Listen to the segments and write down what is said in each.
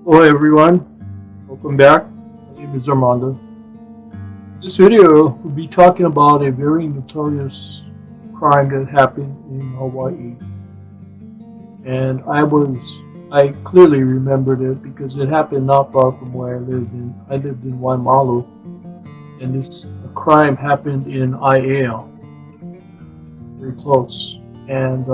Hello everyone, welcome back. My name is Armando. This video will be talking about a very notorious crime that happened in Hawaii. And I clearly remembered it because it happened not far from where I lived in. I lived in Mahalo, and this crime happened in Aiea, very close. And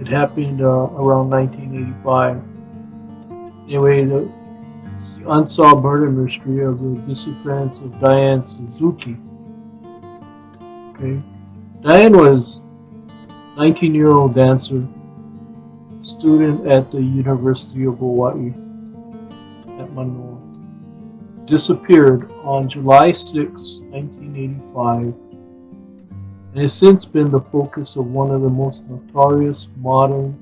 it happened around 1985. Anyway, it's the unsolved murder mystery of the disappearance of Diane Suzuki. Okay, Diane was a 19-year-old dancer, student at the University of Hawaii at Manoa. Disappeared on July 6, 1985, and has since been the focus of one of the most notorious modern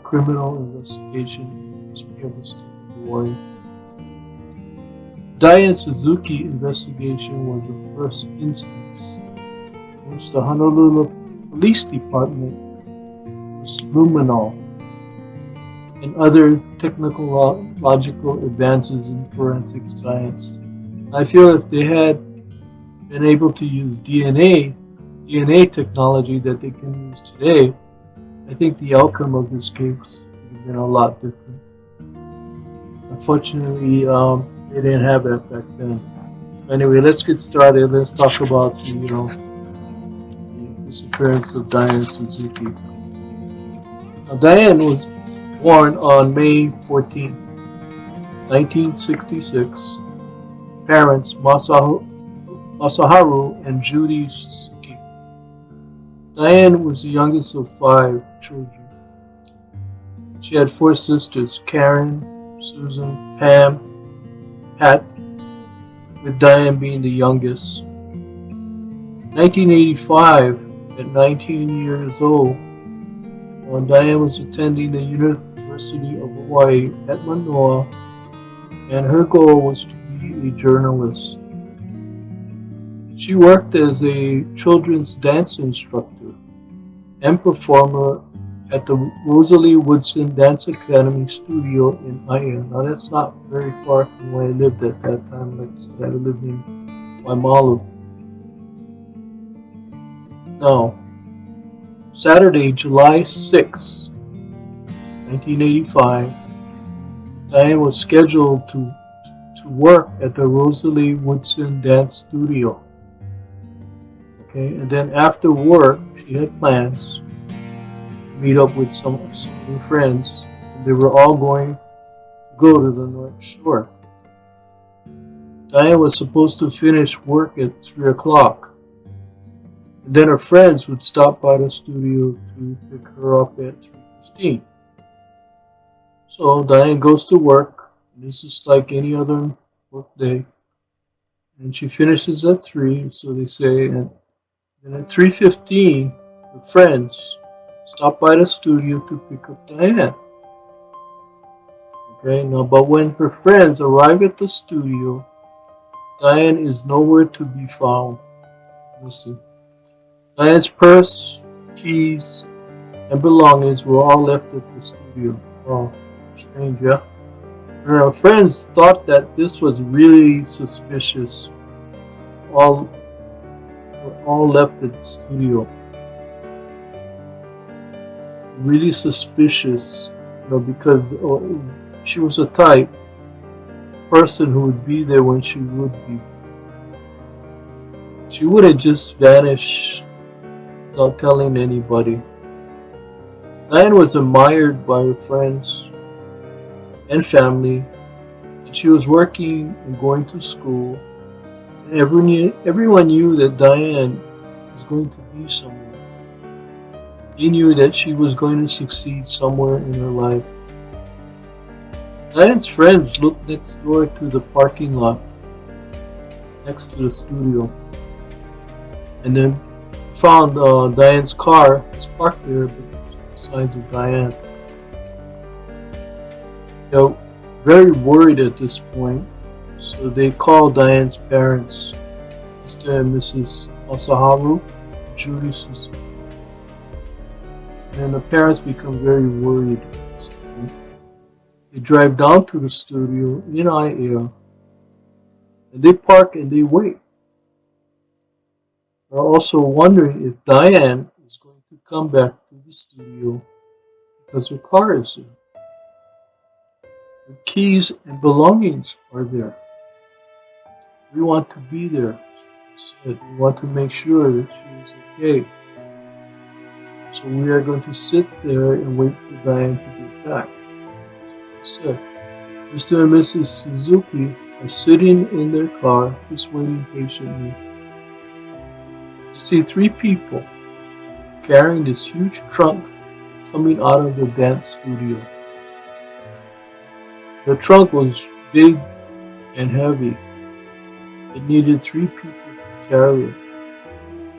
criminal investigation in the history of the state of Hawaii. Diane Suzuki investigation was the first instance in which the Honolulu Police Department was luminal in other technological advances in forensic science. I feel if they had been able to use DNA technology that they can use today, I think the outcome of this case would have been a lot different. Unfortunately, they didn't have that back then. Anyway, let's get started. Let's talk about the disappearance of Diane Suzuki. Now, Diane was born on May 14, 1966. Parents Masaharu and Judy Suzuki. Diane was the youngest of 5 children. She had 4 sisters: Karen, Susan, Pam, Pat, with Diane being the youngest. 1985, at 19 years old, when Diane was attending the University of Hawaii at Manoa, and her goal was to be a journalist. She worked as a children's dance instructor and performer at the Rosalie Woodson Dance Academy studio in Aiea. Now that's not very far from where I lived at that time. Like I said, I lived in Waimalu. Now, Saturday, July 6, 1985, Diane was scheduled to work at the Rosalie Woodson Dance Studio. Okay, and then after work, she had plans to meet up with some new friends, and they were all going to go to the North Shore. Diane was supposed to finish work at 3 o'clock, and then her friends would stop by the studio to pick her up at 3:15. So Diane goes to work. This is like any other work day, and she finishes at 3, so they say, and at 3:15, the friends stop by the studio to pick up Diane. Okay, now, but when her friends arrive at the studio, Diane is nowhere to be found. Listen, Diane's purse, keys, and belongings were all left at the studio. Oh, strange, yeah? Her friends thought that this was really suspicious. Were all left at the studio. Really suspicious, because she was a type person who would be there when she would be. She wouldn't just vanish without telling anybody. Diane was admired by her friends and family, and she was working and going to school. And everyone knew that Diane was going to be somewhere. They knew that she was going to succeed somewhere in her life. Diane's friends looked next door to the parking lot next to the studio, and then found Diane's car was parked there, but there was no signs of Diane. They were very worried at this point, so they called Diane's parents, Mr. and Mrs. Masaharu, Judy Suzuki. And the parents become very worried. They drive down to the studio in IAR, and they park and they wait. They're also wondering if Diane is going to come back to the studio because her car is there. Her keys and belongings are there. We want to be there, she said. We want to make sure that she is okay. So we are going to sit there and wait for Diane to get back. She said. Mr. and Mrs. Suzuki are sitting in their car, just waiting patiently. You see three people carrying this huge trunk coming out of the dance studio. The trunk was big and heavy. It needed three people to carry it.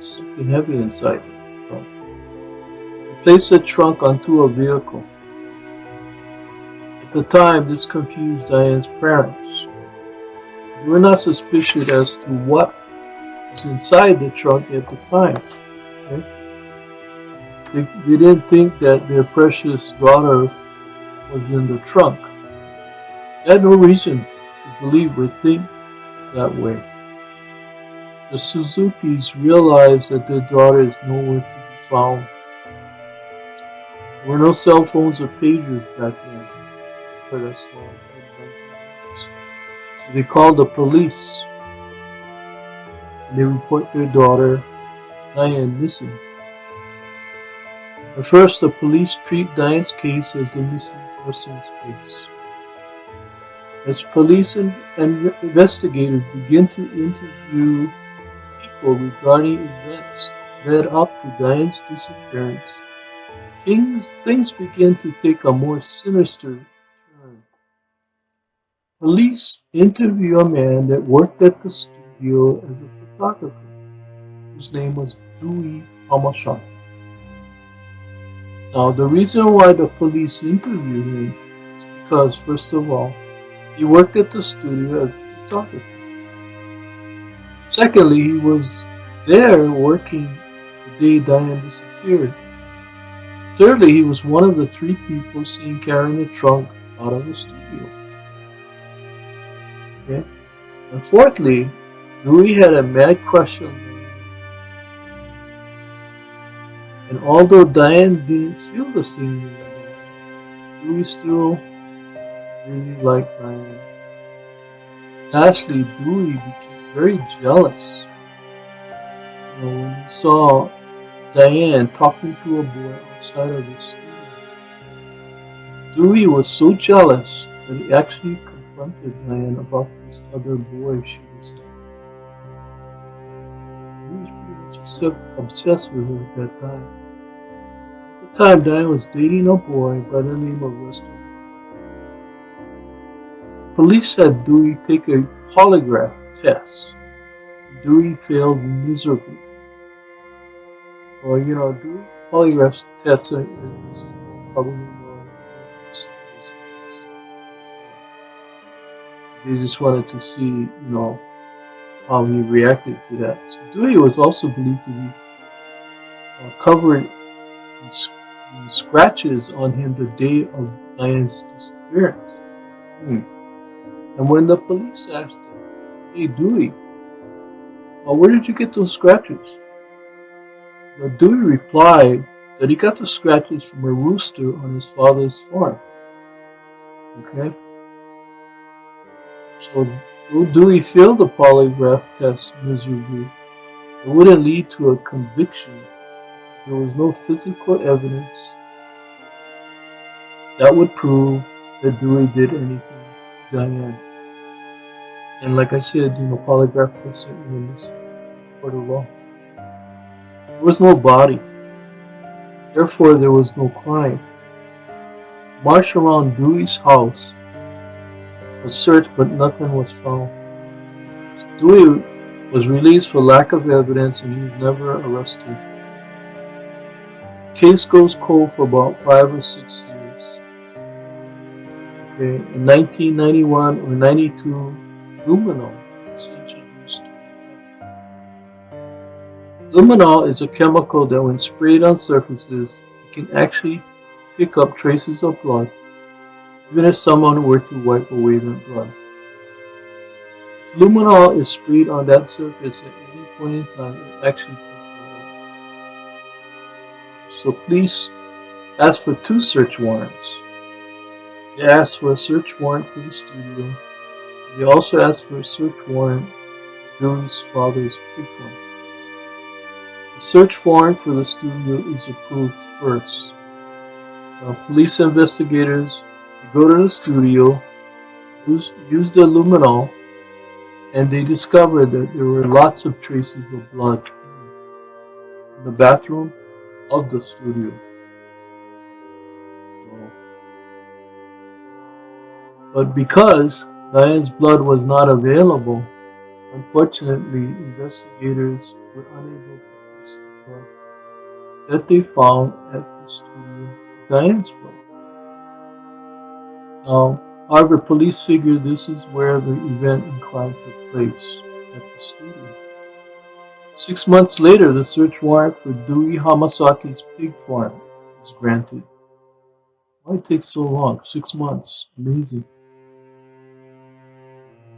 Something heavy inside the trunk. They placed the trunk onto a vehicle. At the time, this confused Diane's parents. They were not suspicious as to what was inside the trunk at the time. Okay? They didn't think that their precious daughter was in the trunk. They had no reason to believe or think that way. The Suzukis realized that their daughter is nowhere to be found. There were no cell phones or pagers back then. For this long, so they called the police and they report their daughter Diane missing. At first, the police treat Diane's case as a missing persons case. As police and investigators begin to interview people regarding events that led up to Diane's disappearance, things begin to take a more sinister turn. Police interview a man that worked at the studio as a photographer, whose name was Dewey Hamashan. Now, the reason why the police interviewed him is because, first of all, he worked at the studio as a photographer. Secondly, he was there working the day Diane disappeared. Thirdly, he was one of the three people seen carrying a trunk out of the studio. Okay. And fourthly, Dewey had a mad crush on Diane. And although Diane didn't feel the same way, Dewey still really liked Diane. Lastly, Dewey became very jealous when he saw Diane talking to a boy outside of the studio. Dewey was so jealous that he actually confronted Diane about this other boy she was dating. He was pretty much obsessed with her at that time. At the time, Diane was dating a boy by the name of Lester. Police had Dewey take a polygraph test. Dewey failed miserably. Well, Dewey polygraph tests are probably more. They just wanted to see, how he reacted to that. So Dewey was also believed to be covered in scratches on him the day of Diane's disappearance. And when the police asked him, "Hey Dewey, where did you get those scratches?" Dewey replied that he got the scratches from a rooster on his father's farm. Okay? So though Dewey failed the polygraph test miserably, it wouldn't lead to a conviction. There was no physical evidence that would prove that Dewey did anything to Diane. And like I said, polygraph tests are inadmissible for the law. There was no body. Therefore, there was no crime. Marched around Dewey's house was searched, but nothing was found. Dewey was released for lack of evidence and he was never arrested. The case goes cold for about 5 or 6 years. Okay. In 1991 or 92, luminol was introduced. Luminol is a chemical that when sprayed on surfaces, it can actually pick up traces of blood even if someone were to wipe away that blood. If luminol is sprayed on that surface at any point in time, it actually takes it out. So police asked for 2 search warrants. They asked for a search warrant for the studio. They also asked for a search warrant for Billy's father's pig farm. The search warrant for the studio is approved first. Police investigators go to the studio, use the luminol, and they discovered that there were lots of traces of blood in the bathroom of the studio. But because Diane's blood was not available, unfortunately, investigators were unable to test the blood that they found at the studio, Diane's blood. However, police figured this is where the event and crime took place, at the studio. 6 months later, the search warrant for Dewey Hamasaki's pig farm was granted. Why it takes so long? 6 months. Amazing.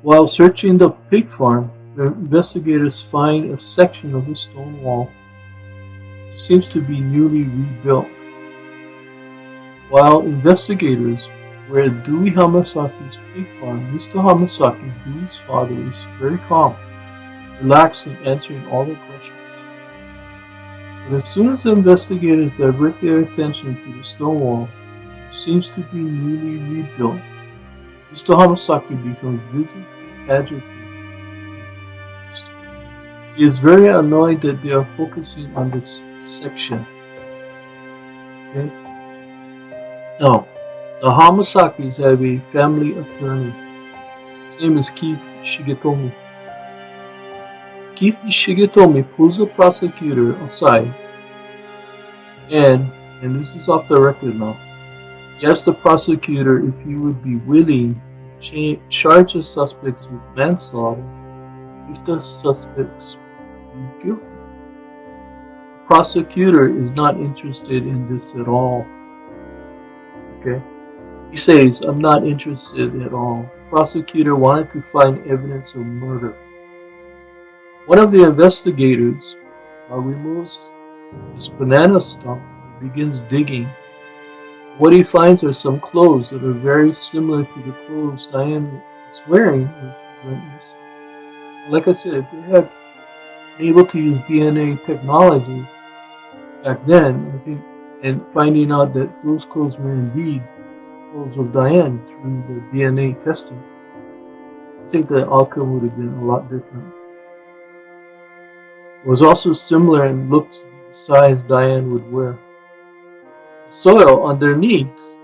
While searching the pig farm, the investigators find a section of the stone wall. It seems to be newly rebuilt. While investigators were at Dewey Hamasaki's pig farm, Mr. Hamasaki, Dewey's father, is very calm, relaxed, and answering all their questions. But as soon as the investigators divert their attention to the stone wall, which seems to be newly rebuilt, Mr. Hamasaki becomes visibly agitated. He is very annoyed that they are focusing on this section. Okay? Now, the Hamasakis have a family attorney. His name is Keith Shigetomi. Keith Shigetomi pulls the prosecutor aside and this is off the record now, he asked the prosecutor if he would be willing to charge the suspects with manslaughter if the suspects would be guilty. The prosecutor is not interested in this at all. Okay? He says, I'm not interested at all. The prosecutor wanted to find evidence of murder. One of the investigators removes his banana stump and begins digging. What he finds are some clothes that are very similar to the clothes Diane was wearing when she went missing. Like I said, if they had been able to use DNA technology back then, I think, and finding out that those clothes were indeed clothes of Diane through the DNA testing, I think the outcome would have been a lot different. It was also similar and looked to be the size Diane would wear. The soil underneath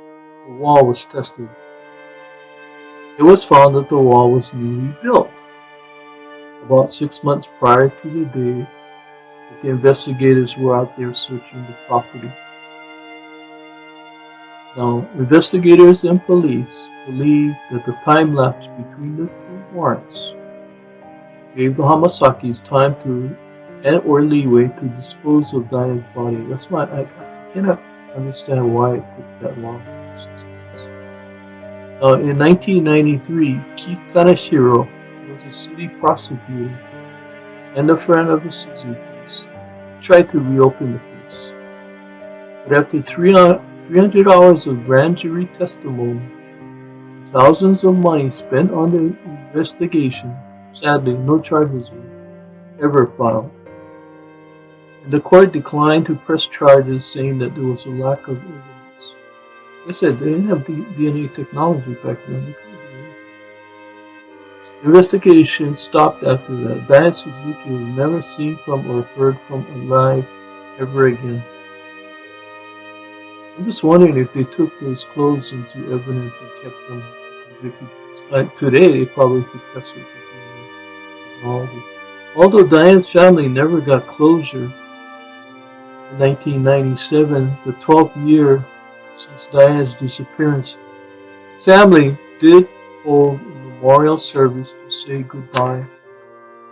the wall was tested. It was found that the wall was newly built, about 6 months prior to the day that the investigators were out there searching the property. Now, investigators and police believe that the time lapse between the 2 warrants gave the Hamasakis time to or leeway to dispose of Diane's body. That's why I cannot understand why it took that long. In 1993, Keith Kaneshiro was a city prosecutor and a friend of the Suzuki's. He tried to reopen the case. But after 300 hours of grand jury testimony, thousands of money spent on the investigation, sadly no charges were ever filed. And the court declined to press charges, saying that there was a lack of evidence. Like I said, they didn't have DNA technology back then. The investigation stopped after that. Diane Suzuki was never seen from or heard from alive ever again. I'm just wondering if they took those clothes into evidence and kept them. Today, they probably could test it with technology. Although Diane's family never got closure, in 1997, the 12th year since Diane's disappearance, the family did hold a memorial service to say goodbye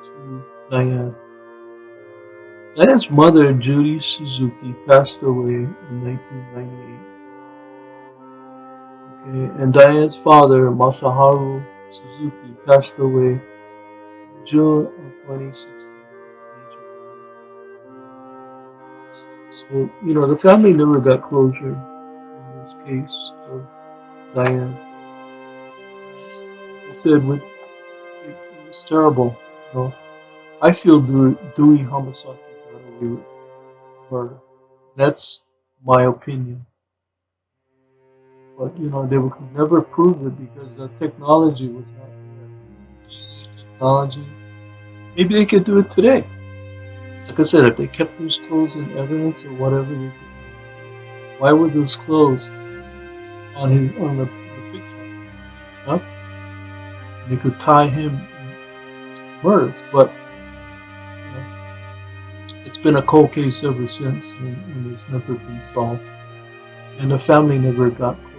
to Diane. Diane's mother, Judy Suzuki, passed away in 1998. And Diane's father, Mahalo Suzuki, passed away in June of 2016 at the age of 90. So, the family never got closure in this case of Diane. I said, it was terrible. You know, I feel Dewey Hamasaki got away with murder. That's my opinion. But they could never prove it because the technology was not there. DNA technology. Maybe they could do it today. Like I said, if they kept those clothes in evidence or whatever, they could. Why were those clothes on the pig farm? Huh? They could tie him to murders, but it's been a cold case ever since, and it's never been solved. And the family never got closure.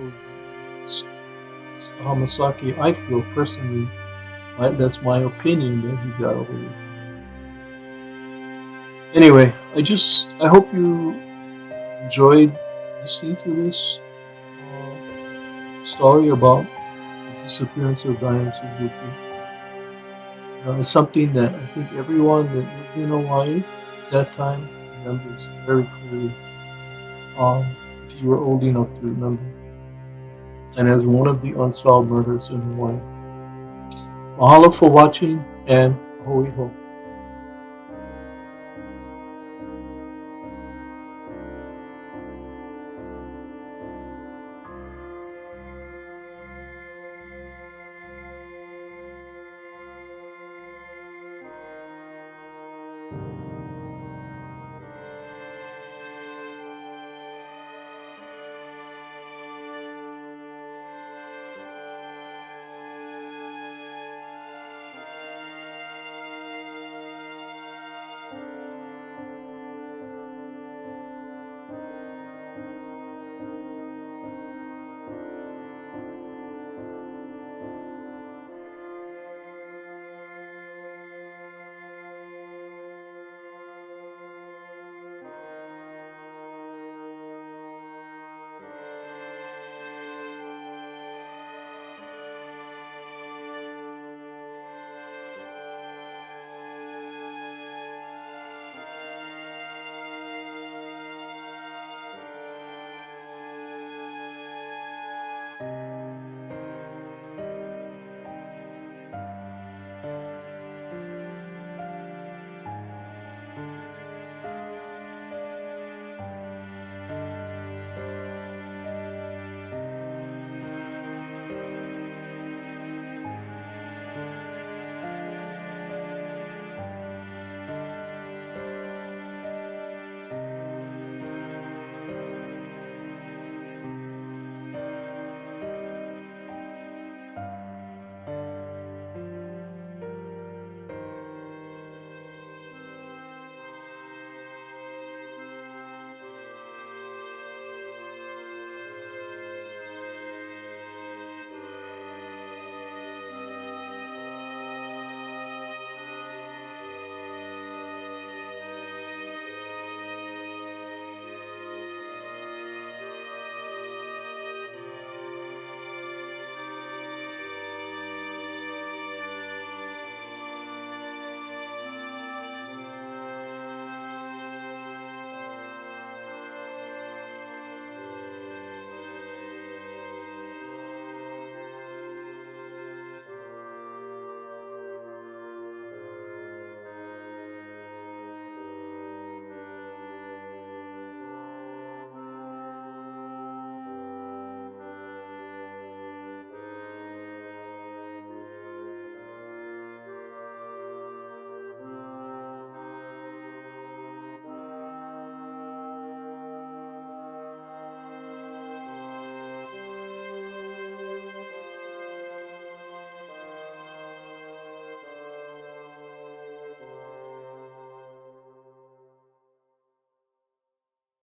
Mr. Hamasaki, I feel personally, that's my opinion, that he got away with it. Anyway, I hope you enjoyed listening to this story about the disappearance of Diane Suzuki. It's something that I think everyone that lived in Hawaii at that time remembers very clearly, if you were old enough to remember, and as one of the unsolved murders in Hawaii. Mahalo for watching, and hoi ho.